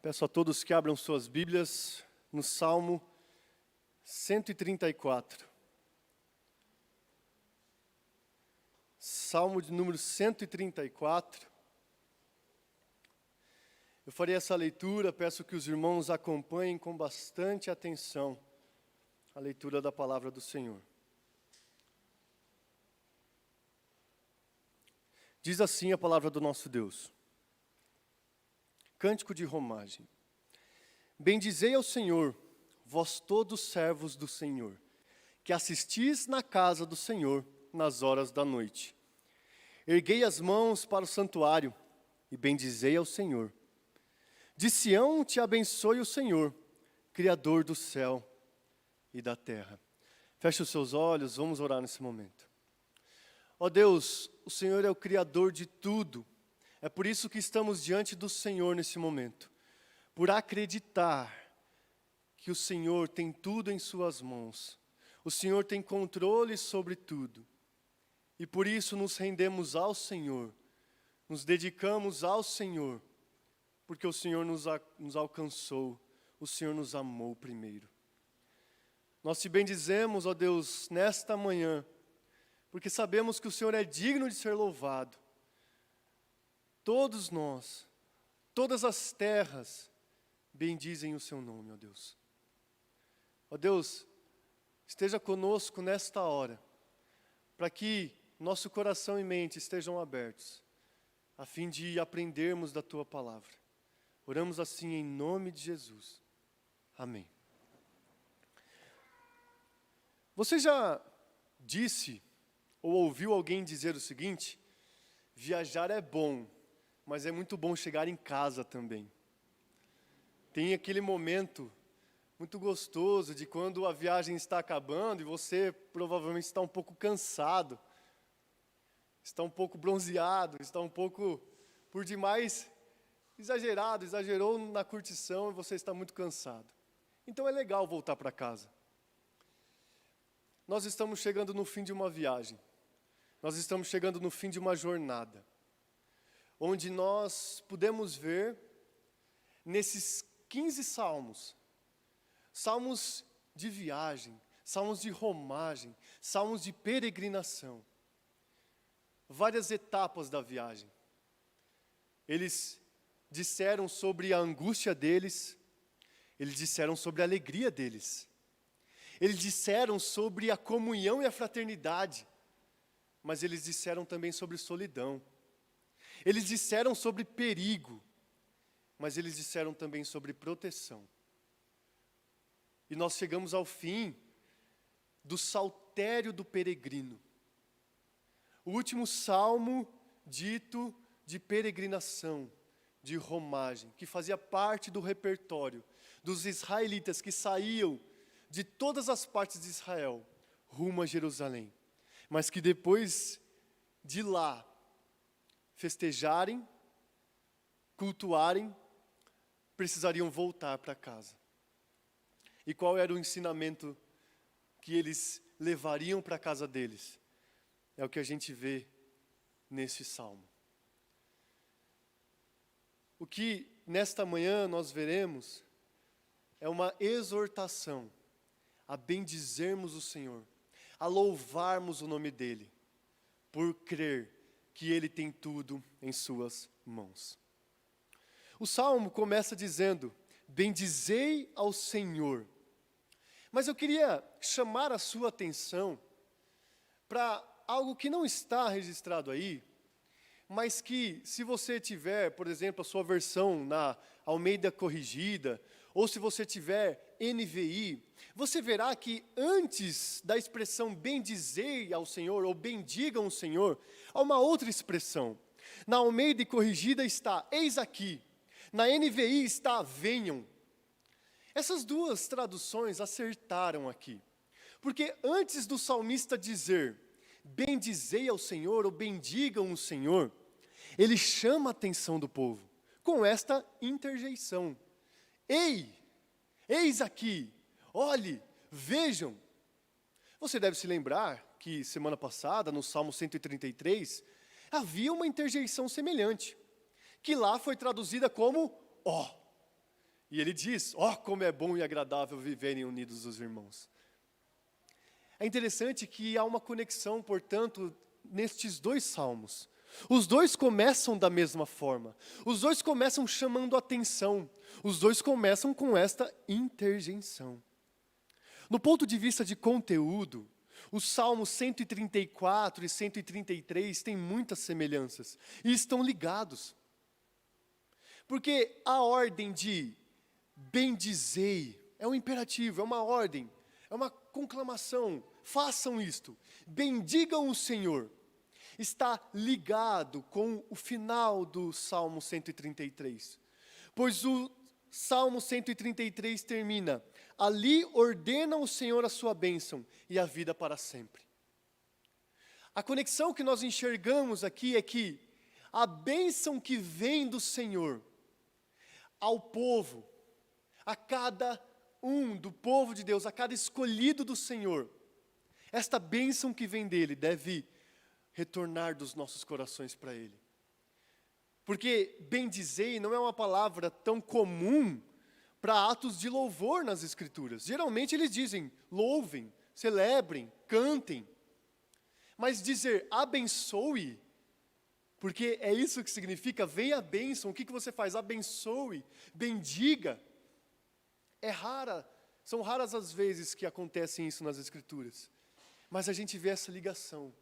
Peço a todos que abram suas Bíblias no Salmo 134. Salmo de número 134. Eu farei essa leitura, peço que os irmãos acompanhem com bastante atenção a leitura da palavra do Senhor. Diz assim a palavra do nosso Deus. Cântico de romagem. Bendizei ao Senhor, vós todos servos do Senhor, que assistis na casa do Senhor nas horas da noite. Erguei as mãos para o santuário e bendizei ao Senhor. De Sião te abençoe o Senhor, Criador do céu e da terra. Feche os seus olhos, vamos orar nesse momento. Ó Deus, o Senhor é o Criador de tudo. É por isso que estamos diante do Senhor nesse momento. Por acreditar que o Senhor tem tudo em suas mãos. O Senhor tem controle sobre tudo. E por isso nos rendemos ao Senhor. Nos dedicamos ao Senhor. Porque o Senhor nos alcançou. O Senhor nos amou primeiro. Nós te bendizemos, ó Deus, nesta manhã. Porque sabemos que o Senhor é digno de ser louvado. Todos nós, todas as terras, bendizem o seu nome, ó Deus. Ó Deus, esteja conosco nesta hora, para que nosso coração e mente estejam abertos, a fim de aprendermos da tua palavra. Oramos assim em nome de Jesus. Amém. Você já disse ou ouviu alguém dizer o seguinte: viajar é bom, mas é muito bom chegar em casa também. Tem aquele momento muito gostoso de quando a viagem está acabando e você provavelmente está um pouco cansado, está um pouco bronzeado, está um pouco, por demais, exagerou na curtição e você está muito cansado. Então é legal voltar para casa. Nós estamos chegando no fim de uma viagem. Nós estamos chegando no fim de uma jornada. Onde nós podemos ver, nesses 15 salmos, salmos de viagem, salmos de romagem, salmos de peregrinação, várias etapas da viagem. Eles disseram sobre a angústia deles, eles disseram sobre a alegria deles, eles disseram sobre a comunhão e a fraternidade, mas eles disseram também sobre solidão. Eles disseram sobre perigo, mas eles disseram também sobre proteção. E nós chegamos ao fim do saltério do peregrino. O último salmo dito de peregrinação, de romagem, que fazia parte do repertório dos israelitas que saíam de todas as partes de Israel rumo a Jerusalém, mas que depois de lá festejarem, cultuarem, precisariam voltar para casa. E qual era o ensinamento que eles levariam para a casa deles? É o que a gente vê nesse salmo. O que nesta manhã nós veremos é uma exortação a bendizermos o Senhor, a louvarmos o nome dEle, por crer que Ele tem tudo em suas mãos. O Salmo começa dizendo, bendizei ao Senhor. Mas eu queria chamar a sua atenção para algo que não está registrado aí, mas que se você tiver, por exemplo, a sua versão na Almeida Corrigida, ou se você tiver NVI, você verá que antes da expressão bendizei ao Senhor, ou bendigam o Senhor, há uma outra expressão. Na Almeida Corrigida está, eis aqui. Na NVI está, venham. Essas duas traduções acertaram aqui. Porque antes do salmista dizer, bendizei ao Senhor, ou bendigam o Senhor, ele chama a atenção do povo, com esta interjeição. Eis aqui, olhe, vejam. Você deve se lembrar que semana passada, no Salmo 133, havia uma interjeição semelhante, que lá foi traduzida como ó. E ele diz, como é bom e agradável viverem unidos os irmãos. É interessante que há uma conexão, portanto, nestes dois salmos. Os dois começam da mesma forma. Os dois começam chamando atenção. Os dois começam com esta interjeição. No ponto de vista de conteúdo, os Salmos 134 e 133 têm muitas semelhanças e estão ligados. Porque a ordem de bendizei é um imperativo, é uma ordem, é uma conclamação. Façam isto, bendigam o Senhor. Está ligado com o final do Salmo 133. Pois o Salmo 133 termina, ali ordena o Senhor a sua bênção e a vida para sempre. A conexão que nós enxergamos aqui é que a bênção que vem do Senhor ao povo, a cada do povo de Deus, a cada escolhido do Senhor, esta bênção que vem dele deve retornar dos nossos corações para ele. Porque bendizei não é uma palavra tão comum para atos de louvor nas Escrituras. Geralmente eles dizem, louvem, celebrem, cantem. Mas dizer abençoe, porque é isso que significa, vem a bênção, o que você faz? Abençoe, bendiga. São raras as vezes que acontecem isso nas Escrituras. Mas a gente vê essa ligação.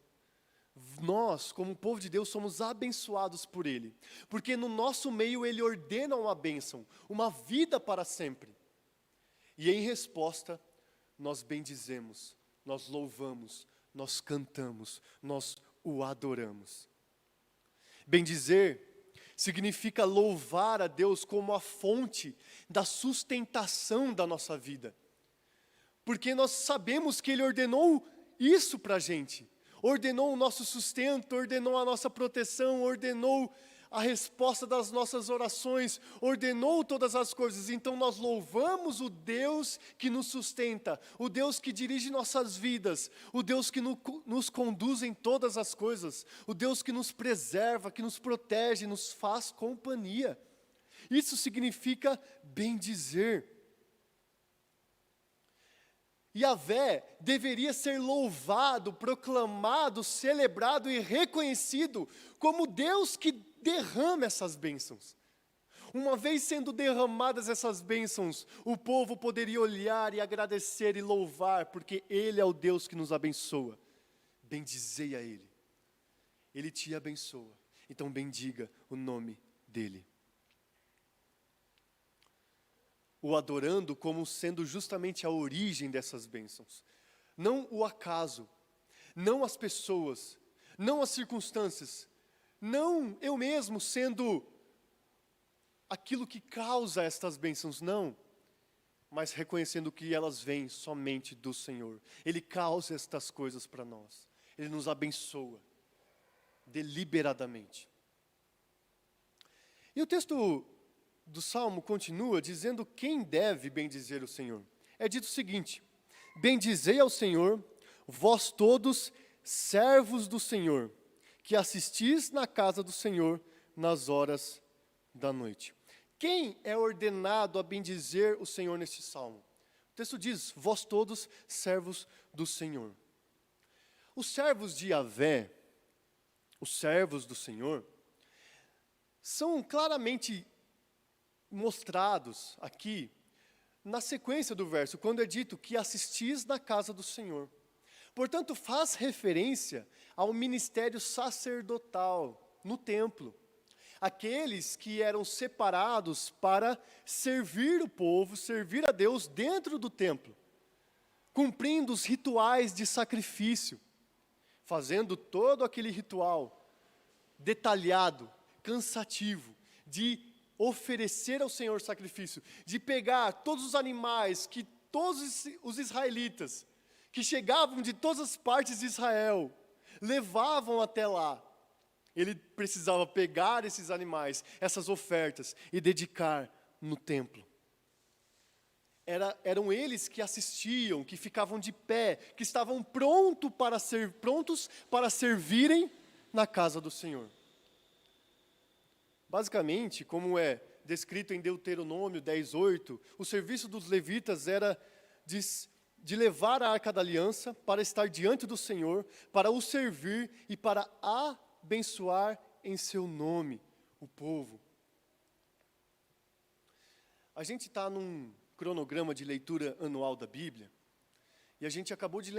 Nós, como povo de Deus, somos abençoados por Ele. Porque no nosso meio Ele ordena uma bênção, uma vida para sempre. E em resposta, nós bendizemos, nós louvamos, nós cantamos, nós o adoramos. Bendizer significa louvar a Deus como a fonte da sustentação da nossa vida. Porque nós sabemos que Ele ordenou isso para a gente. Ordenou o nosso sustento, ordenou a nossa proteção, ordenou a resposta das nossas orações, ordenou todas as coisas. Então nós louvamos o Deus que nos sustenta, o Deus que dirige nossas vidas, o Deus que nos conduz em todas as coisas, o Deus que nos preserva, que nos protege, nos faz companhia. Isso significa bendizer. Yahvé deveria ser louvado, proclamado, celebrado e reconhecido como Deus que derrama essas bênçãos. Uma vez sendo derramadas essas bênçãos, o povo poderia olhar e agradecer e louvar, porque Ele é o Deus que nos abençoa. Bendizei a Ele. Ele te abençoa. Então bendiga o nome dEle. O adorando como sendo justamente a origem dessas bênçãos. Não o acaso, não as pessoas, não as circunstâncias, não eu mesmo sendo aquilo que causa estas bênçãos, não. Mas reconhecendo que elas vêm somente do Senhor. Ele causa estas coisas para nós. Ele nos abençoa, deliberadamente. E o texto do Salmo continua dizendo quem deve bendizer o Senhor. É dito o seguinte, bendizei ao Senhor, vós todos servos do Senhor, que assistis na casa do Senhor nas horas da noite. Quem é ordenado a bendizer o Senhor neste Salmo? O texto diz, vós todos servos do Senhor. Os servos de Yahvé, os servos do Senhor, são claramente mostrados aqui na sequência do verso, quando é dito que assistis na casa do Senhor. Portanto, faz referência ao ministério sacerdotal no templo. Aqueles que eram separados para servir o povo, servir a Deus dentro do templo, cumprindo os rituais de sacrifício, fazendo todo aquele ritual detalhado, cansativo, de oferecer ao Senhor sacrifício, de pegar todos os animais que todos os israelitas, que chegavam de todas as partes de Israel, levavam até lá. Ele precisava pegar esses animais, essas ofertas, e dedicar no templo. Eram eles que assistiam, que ficavam de pé, que estavam prontos para servirem na casa do Senhor. Basicamente, como é descrito em Deuteronômio 10:8, o serviço dos levitas era de levar a Arca da Aliança para estar diante do Senhor, para o servir e para abençoar em seu nome o povo. A gente está num cronograma de leitura anual da Bíblia, e a gente acabou de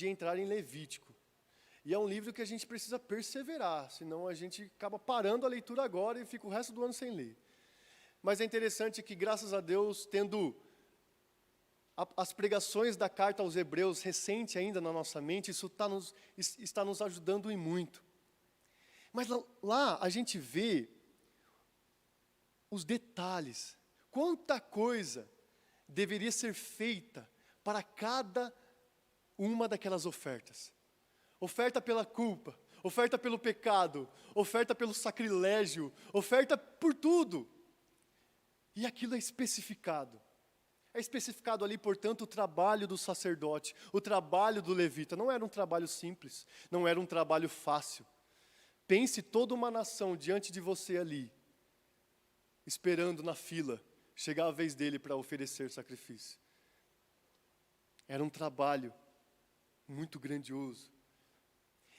entrar em Levítico. E é um livro que a gente precisa perseverar, senão a gente acaba parando a leitura agora e fica o resto do ano sem ler. Mas é interessante que, graças a Deus, tendo as pregações da carta aos Hebreus recente ainda na nossa mente, isso está nos ajudando em muito. Mas lá a gente vê os detalhes, quanta coisa deveria ser feita para cada uma daquelas ofertas. Oferta pela culpa, oferta pelo pecado, oferta pelo sacrilégio, oferta por tudo. E aquilo é especificado. É especificado ali, portanto, o trabalho do sacerdote, o trabalho do levita. Não era um trabalho simples, não era um trabalho fácil. Pense toda uma nação diante de você ali, esperando na fila, chegar a vez dele para oferecer sacrifício. Era um trabalho muito grandioso.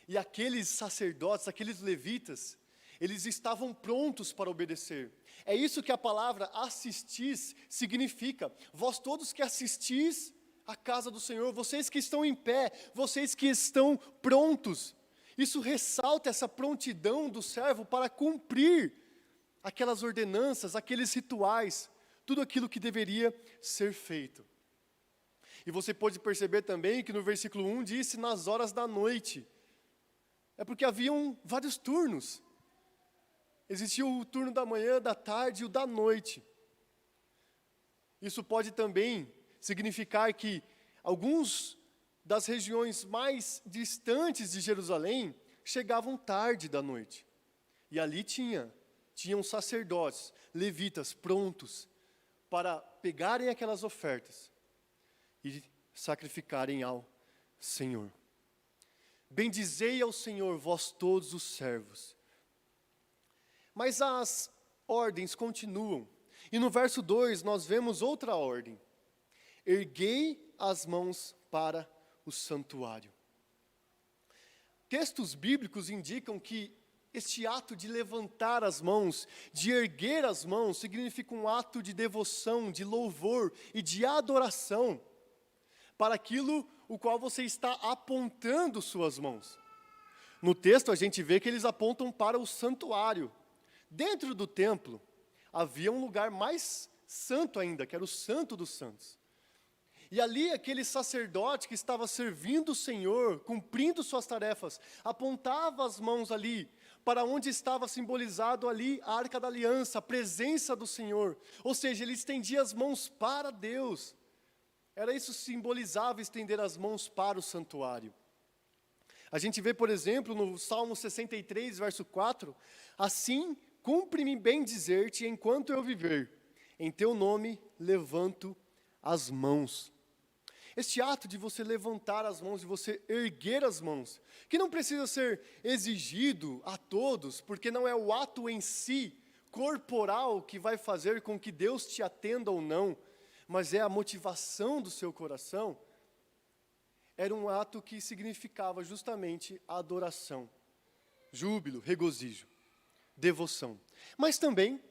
E aqueles sacerdotes, aqueles levitas, eles estavam prontos para obedecer. É isso que a palavra assistis significa. Vós todos que assistis à casa do Senhor, vocês que estão em pé, vocês que estão prontos. Isso ressalta essa prontidão do servo para cumprir aquelas ordenanças, aqueles rituais, tudo aquilo que deveria ser feito. E você pode perceber também que no versículo 1 disse nas horas da noite. É porque haviam vários turnos. Existia o turno da manhã, da tarde e o da noite. Isso pode também significar que alguns das regiões mais distantes de Jerusalém chegavam tarde da noite. E ali tinham sacerdotes, levitas prontos para pegarem aquelas ofertas e sacrificarem ao Senhor. Bendizei ao Senhor, vós todos os servos. Mas as ordens continuam. E no verso 2 nós vemos outra ordem. Erguei as mãos para o santuário. Textos bíblicos indicam que este ato de levantar as mãos, de erguer as mãos, significa um ato de devoção, de louvor e de adoração para aquilo o qual você está apontando suas mãos. No texto a gente vê que eles apontam para o santuário. Dentro do templo havia um lugar mais santo ainda, que era o Santo dos Santos. E ali aquele sacerdote que estava servindo o Senhor, cumprindo suas tarefas, apontava as mãos ali, para onde estava simbolizado ali a Arca da Aliança, a presença do Senhor. Ou seja, ele estendia as mãos para Deus. Era isso que simbolizava estender as mãos para o santuário. A gente vê, por exemplo, no Salmo 63, verso 4, assim cumpre-me bem dizer-te enquanto eu viver, em teu nome levanto as mãos. Este ato de você levantar as mãos, de você erguer as mãos, que não precisa ser exigido a todos, porque não é o ato em si, corporal, que vai fazer com que Deus te atenda ou não, mas é a motivação do seu coração. Era um ato que significava justamente a adoração, júbilo, regozijo, devoção. Mas também,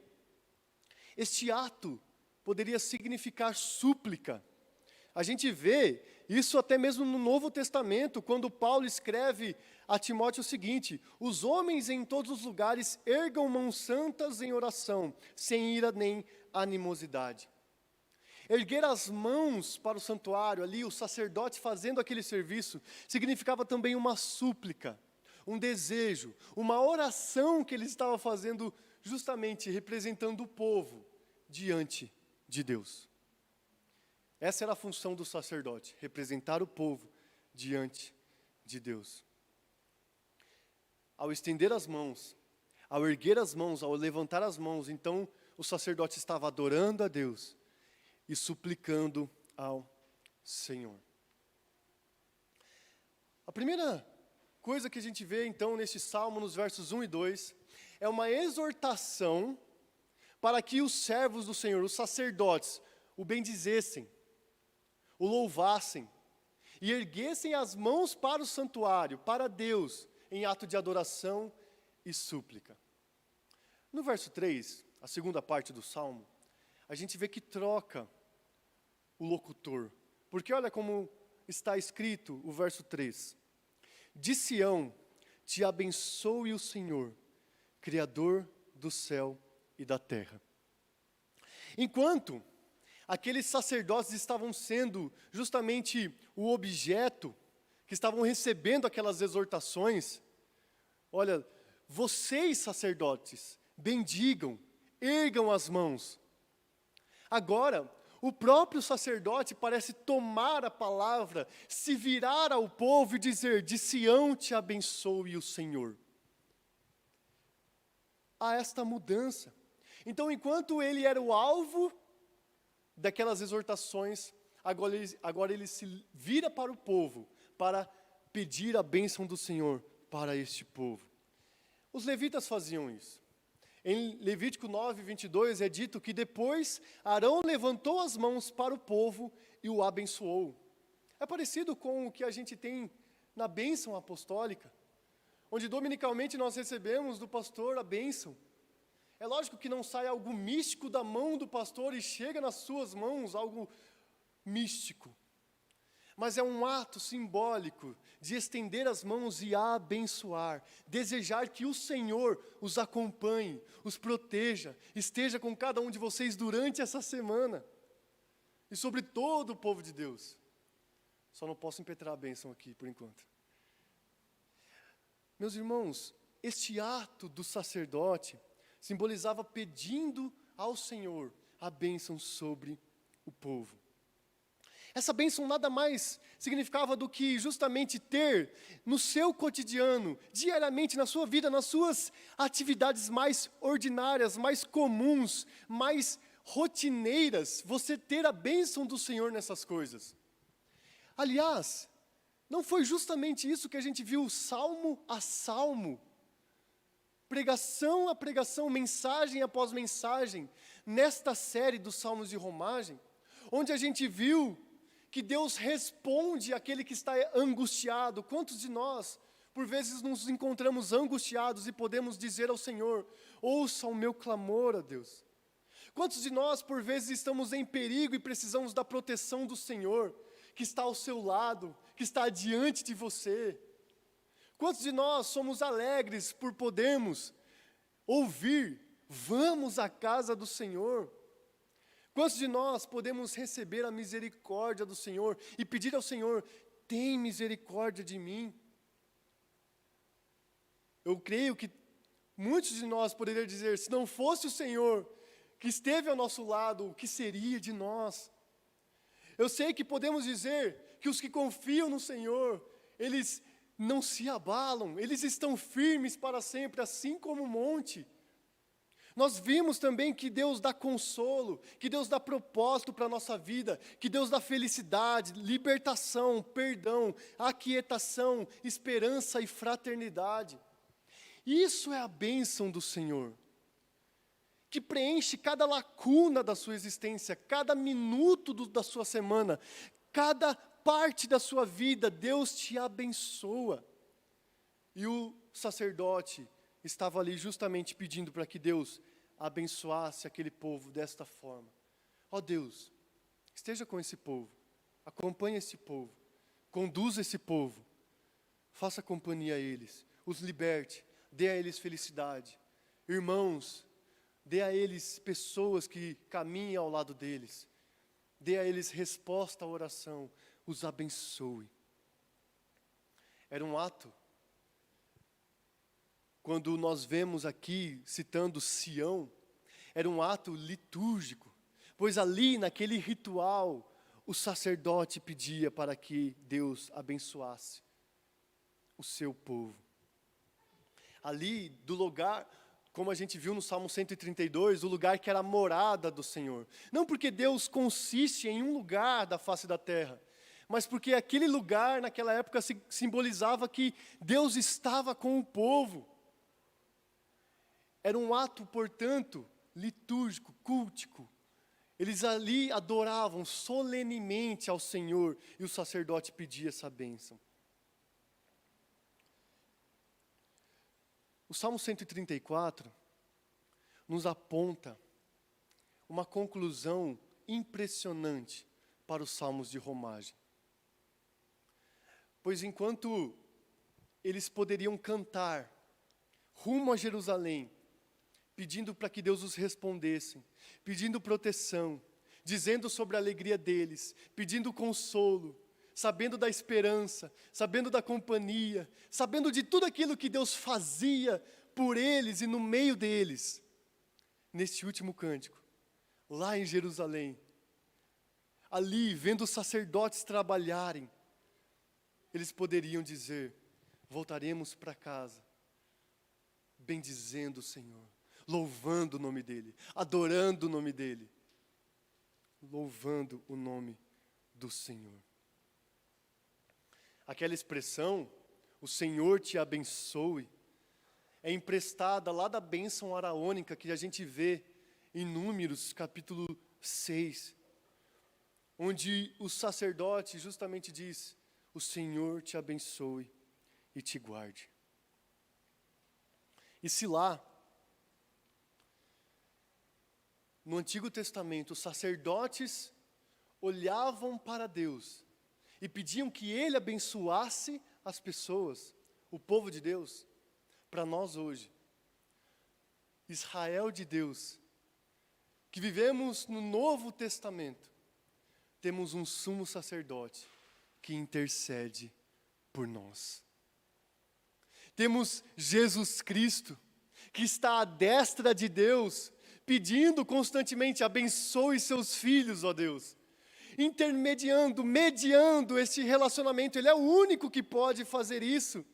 este ato poderia significar súplica. A gente vê isso até mesmo no Novo Testamento, quando Paulo escreve a Timóteo o seguinte: os homens em todos os lugares ergam mãos santas em oração, sem ira nem animosidade. Erguer as mãos para o santuário, ali o sacerdote fazendo aquele serviço, significava também uma súplica, um desejo, uma oração que ele estava fazendo justamente representando o povo diante de Deus. Essa era a função do sacerdote, representar o povo diante de Deus. Ao estender as mãos, ao erguer as mãos, ao levantar as mãos, então o sacerdote estava adorando a Deus e suplicando ao Senhor. A primeira coisa que a gente vê então neste salmo, nos versos 1 e 2, é uma exortação para que os servos do Senhor, os sacerdotes, o bendizessem, o louvassem, e erguessem as mãos para o santuário, para Deus, em ato de adoração e súplica. No verso 3, a segunda parte do Salmo, a gente vê que troca o locutor. Porque olha como está escrito o verso 3. De Sião te abençoe o Senhor, Criador do céu e da terra. Enquanto aqueles sacerdotes estavam sendo justamente o objeto, que estavam recebendo aquelas exortações, olha, vocês sacerdotes, bendigam, ergam as mãos. Agora, o próprio sacerdote parece tomar a palavra, se virar ao povo e dizer, de Sião te abençoe o Senhor. Há esta mudança. Então, enquanto ele era o alvo daquelas exortações, agora ele se vira para o povo, para pedir a bênção do Senhor para este povo. Os levitas faziam isso. Em Levítico 9, 22, é dito que depois Arão levantou as mãos para o povo e o abençoou. É parecido com o que a gente tem na bênção apostólica, onde dominicalmente nós recebemos do pastor a bênção. É lógico que não sai algo místico da mão do pastor e chega nas suas mãos algo místico. Mas é um ato simbólico de estender as mãos e abençoar, desejar que o Senhor os acompanhe, os proteja, esteja com cada um de vocês durante essa semana, e sobre todo o povo de Deus. Só não posso impetrar a bênção aqui, por enquanto. Meus irmãos, este ato do sacerdote simbolizava pedindo ao Senhor a bênção sobre o povo. Essa bênção nada mais significava do que justamente ter no seu cotidiano, diariamente na sua vida, nas suas atividades mais ordinárias, mais comuns, mais rotineiras, você ter a bênção do Senhor nessas coisas. Aliás, não foi justamente isso que a gente viu salmo a salmo, pregação a pregação, mensagem após mensagem, nesta série dos Salmos de Romagem, onde a gente viu que Deus responde àquele que está angustiado. Quantos de nós, por vezes, nos encontramos angustiados e podemos dizer ao Senhor, ouça o meu clamor, ó Deus. Quantos de nós, por vezes, estamos em perigo e precisamos da proteção do Senhor, que está ao seu lado, que está diante de você? Quantos de nós somos alegres por podermos ouvir, vamos à casa do Senhor? Quantos de nós podemos receber a misericórdia do Senhor e pedir ao Senhor, tem misericórdia de mim? Eu creio que muitos de nós poderiam dizer, se não fosse o Senhor que esteve ao nosso lado, o que seria de nós? Eu sei que podemos dizer que os que confiam no Senhor, eles não se abalam, eles estão firmes para sempre, assim como o monte. Nós vimos também que Deus dá consolo, que Deus dá propósito para a nossa vida, que Deus dá felicidade, libertação, perdão, aquietação, esperança e fraternidade. Isso é a bênção do Senhor, que preenche cada lacuna da sua existência, cada minuto da sua semana, cada parte da sua vida, Deus te abençoa. E o sacerdote estava ali justamente pedindo para que Deus abençoasse aquele povo desta forma. Ó Deus, esteja com esse povo, acompanhe esse povo, conduza esse povo, faça companhia a eles, os liberte, dê a eles felicidade. Irmãos, dê a eles pessoas que caminhem ao lado deles, dê a eles resposta à oração, os abençoe. Era um ato. Quando nós vemos aqui, citando Sião, era um ato litúrgico, pois ali, naquele ritual, o sacerdote pedia para que Deus abençoasse o seu povo. Ali, do lugar, como a gente viu no Salmo 132, o lugar que era a morada do Senhor. Não porque Deus consiste em um lugar da face da terra, mas porque aquele lugar, naquela época, simbolizava que Deus estava com o povo. Era um ato, portanto, litúrgico, cultico. Eles ali adoravam solenemente ao Senhor e o sacerdote pedia essa bênção. O Salmo 134 nos aponta uma conclusão impressionante para os salmos de romagem. Pois enquanto eles poderiam cantar rumo a Jerusalém, pedindo para que Deus os respondesse, pedindo proteção, dizendo sobre a alegria deles, pedindo consolo, sabendo da esperança, sabendo da companhia, sabendo de tudo aquilo que Deus fazia por eles e no meio deles. Neste último cântico, lá em Jerusalém, ali vendo os sacerdotes trabalharem, eles poderiam dizer: voltaremos para casa, bendizendo o Senhor, louvando o nome dEle, adorando o nome dEle, louvando o nome do Senhor. Aquela expressão, o Senhor te abençoe, é emprestada lá da bênção araônica que a gente vê em Números, capítulo 6, onde o sacerdote justamente diz: o Senhor te abençoe e te guarde. E se lá, no Antigo Testamento, os sacerdotes olhavam para Deus e pediam que Ele abençoasse as pessoas, o povo de Deus, para nós hoje, Israel de Deus, que vivemos no Novo Testamento, temos um sumo sacerdote que intercede por nós. Temos Jesus Cristo, que está à destra de Deus, pedindo constantemente: abençoe seus filhos, ó Deus. Intermediando, mediando esse relacionamento. Ele é o único que pode fazer isso.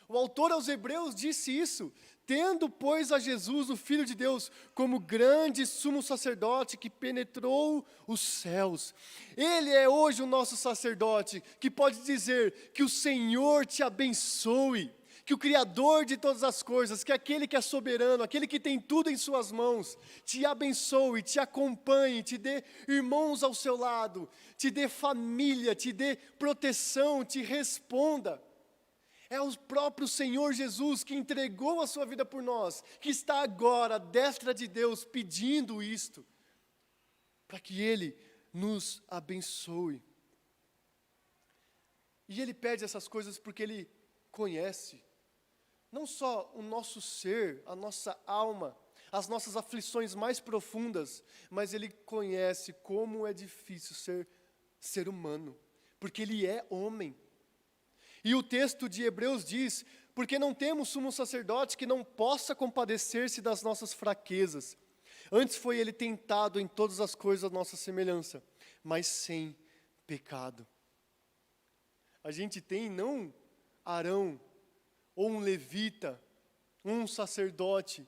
O autor aos Hebreus disse isso: tendo, pois, a Jesus, o Filho de Deus, como grande sumo sacerdote que penetrou os céus. Ele é hoje o nosso sacerdote, que pode dizer que o Senhor te abençoe, que o Criador de todas as coisas, que aquele que é soberano, aquele que tem tudo em suas mãos, te abençoe, te acompanhe, te dê irmãos ao seu lado, te dê família, te dê proteção, te responda. É o próprio Senhor Jesus que entregou a sua vida por nós, que está agora à destra de Deus pedindo isto, para que Ele nos abençoe. E Ele pede essas coisas porque Ele conhece não só o nosso ser, a nossa alma, as nossas aflições mais profundas, mas Ele conhece como é difícil ser humano, porque Ele é homem. E o texto de Hebreus diz: porque não temos sumo sacerdote que não possa compadecer-se das nossas fraquezas. Antes foi ele tentado em todas as coisas à nossa semelhança, mas sem pecado. A gente tem não Arão, ou um levita, um sacerdote.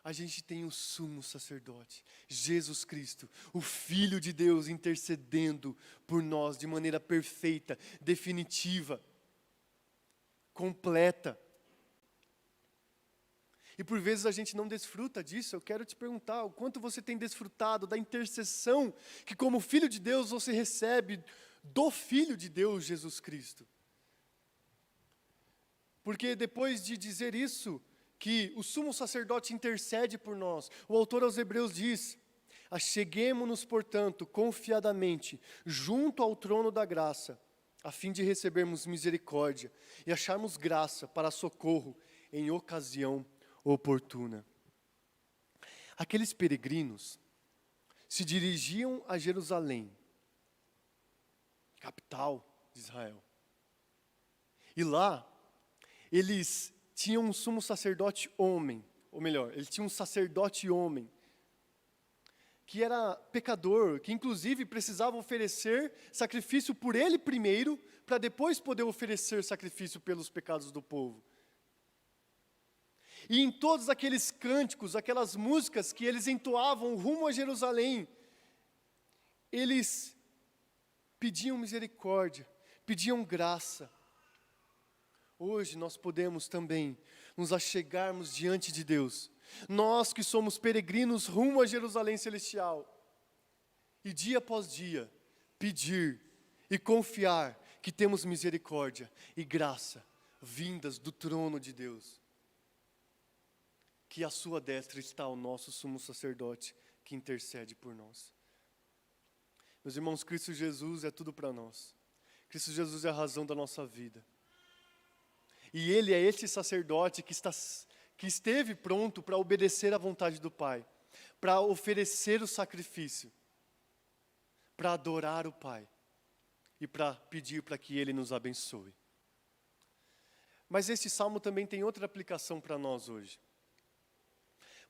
A gente tem o sumo sacerdote, Jesus Cristo, o Filho de Deus, intercedendo por nós de maneira perfeita, definitiva, completa. E por vezes a gente não desfruta disso. Eu quero te perguntar: o quanto você tem desfrutado da intercessão que como Filho de Deus você recebe do Filho de Deus, Jesus Cristo? Porque depois de dizer isso, que o sumo sacerdote intercede por nós, o autor aos Hebreus diz: acheguemo-nos, portanto, confiadamente, junto ao trono da graça, a fim de recebermos misericórdia e acharmos graça para socorro em ocasião oportuna. Aqueles peregrinos se dirigiam a Jerusalém, capital de Israel. E lá, eles tinham um sumo sacerdote homem, ou melhor, eles tinham um sacerdote homem, que era pecador, que inclusive precisava oferecer sacrifício por ele primeiro, para depois poder oferecer sacrifício pelos pecados do povo. E em todos aqueles cânticos, aquelas músicas que eles entoavam rumo a Jerusalém, eles pediam misericórdia, pediam graça. Hoje nós podemos também nos achegarmos diante de Deus, Nós que somos peregrinos rumo a Jerusalém Celestial. E dia após dia, pedir e confiar que temos misericórdia e graça vindas do trono de Deus. Que à sua destra está o nosso sumo sacerdote que intercede por nós. Meus irmãos, Cristo Jesus é tudo para nós. Cristo Jesus é a razão da nossa vida. E Ele é esse sacerdote que esteve pronto para obedecer à vontade do Pai, para oferecer o sacrifício, para adorar o Pai e para pedir para que Ele nos abençoe. Mas esse salmo também tem outra aplicação para nós hoje.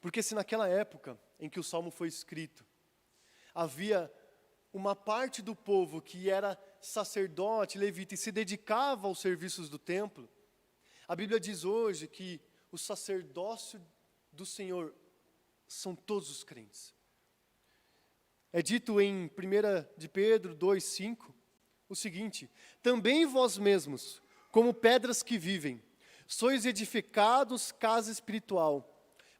Porque se naquela época em que o salmo foi escrito, havia uma parte do povo que era sacerdote, levita, e se dedicava aos serviços do templo, a Bíblia diz hoje que o sacerdócio do Senhor são todos os crentes. É dito em 1 de Pedro 2,5, o seguinte: também vós mesmos, como pedras que vivem, sois edificados casa espiritual,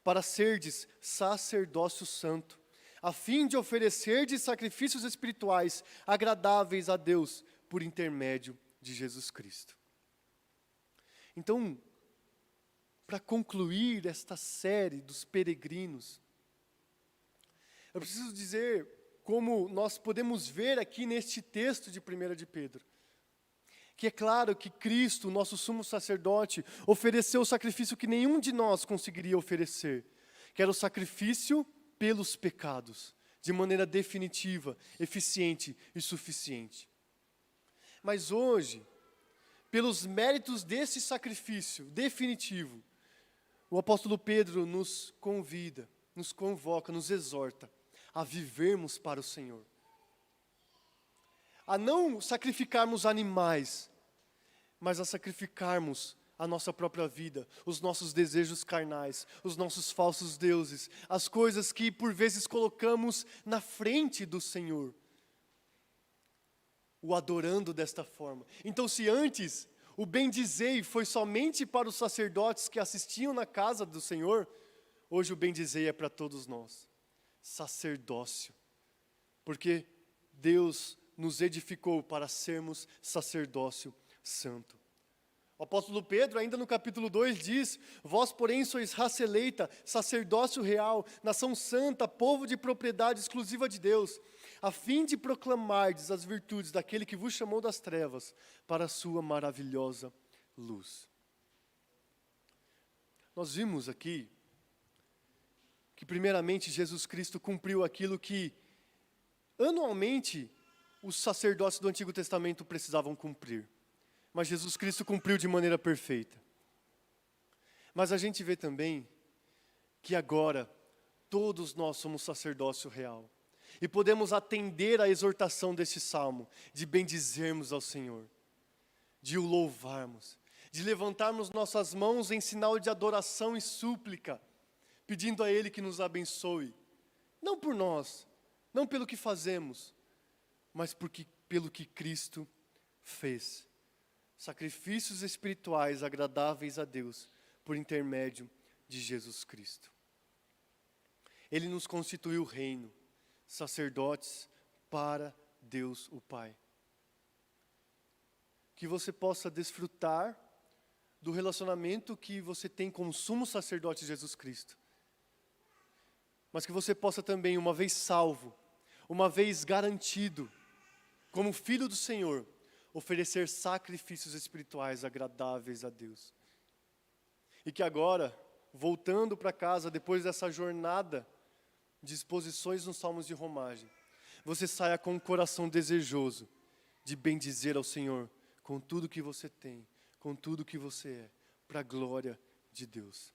para serdes sacerdócio santo, a fim de oferecerdes sacrifícios espirituais agradáveis a Deus, por intermédio de Jesus Cristo. Então, para concluir esta série dos peregrinos, eu preciso dizer como nós podemos ver aqui neste texto de 1 de Pedro, que é claro que Cristo, nosso sumo sacerdote, ofereceu o sacrifício que nenhum de nós conseguiria oferecer, que era o sacrifício pelos pecados, de maneira definitiva, eficiente e suficiente. Mas hoje, pelos méritos desse sacrifício definitivo, o apóstolo Pedro nos convida, nos convoca, nos exorta a vivermos para o Senhor. A não sacrificarmos animais, mas a sacrificarmos a nossa própria vida, os nossos desejos carnais, os nossos falsos deuses, as coisas que por vezes colocamos na frente do Senhor, o adorando desta forma. Então, se antes o bendizei foi somente para os sacerdotes que assistiam na casa do Senhor, hoje o bendizei é para todos nós. Sacerdócio, porque Deus nos edificou para sermos sacerdócio santo. O apóstolo Pedro, ainda no capítulo 2, diz: vós, porém, sois raça eleita, sacerdócio real, nação santa, povo de propriedade exclusiva de Deus, a fim de proclamardes as virtudes daquele que vos chamou das trevas para a sua maravilhosa luz. Nós vimos aqui que primeiramente Jesus Cristo cumpriu aquilo que anualmente os sacerdotes do Antigo Testamento precisavam cumprir. Mas Jesus Cristo cumpriu de maneira perfeita. Mas a gente vê também que agora todos nós somos sacerdócio real. E podemos atender à exortação deste salmo, de bendizermos ao Senhor, de o louvarmos, de levantarmos nossas mãos em sinal de adoração e súplica, pedindo a Ele que nos abençoe, não por nós, não pelo que fazemos, mas pelo que Cristo fez. Sacrifícios espirituais agradáveis a Deus, por intermédio de Jesus Cristo. Ele nos constituiu reino, sacerdotes para Deus o Pai. Que você possa desfrutar do relacionamento que você tem com o sumo sacerdote Jesus Cristo. Mas que você possa também, uma vez salvo, uma vez garantido, como filho do Senhor, oferecer sacrifícios espirituais agradáveis a Deus. E que agora, voltando para casa, depois dessa jornada de exposições nos salmos de romagem, você saia com um coração desejoso de bendizer ao Senhor com tudo que você tem, com tudo que você é, para a glória de Deus.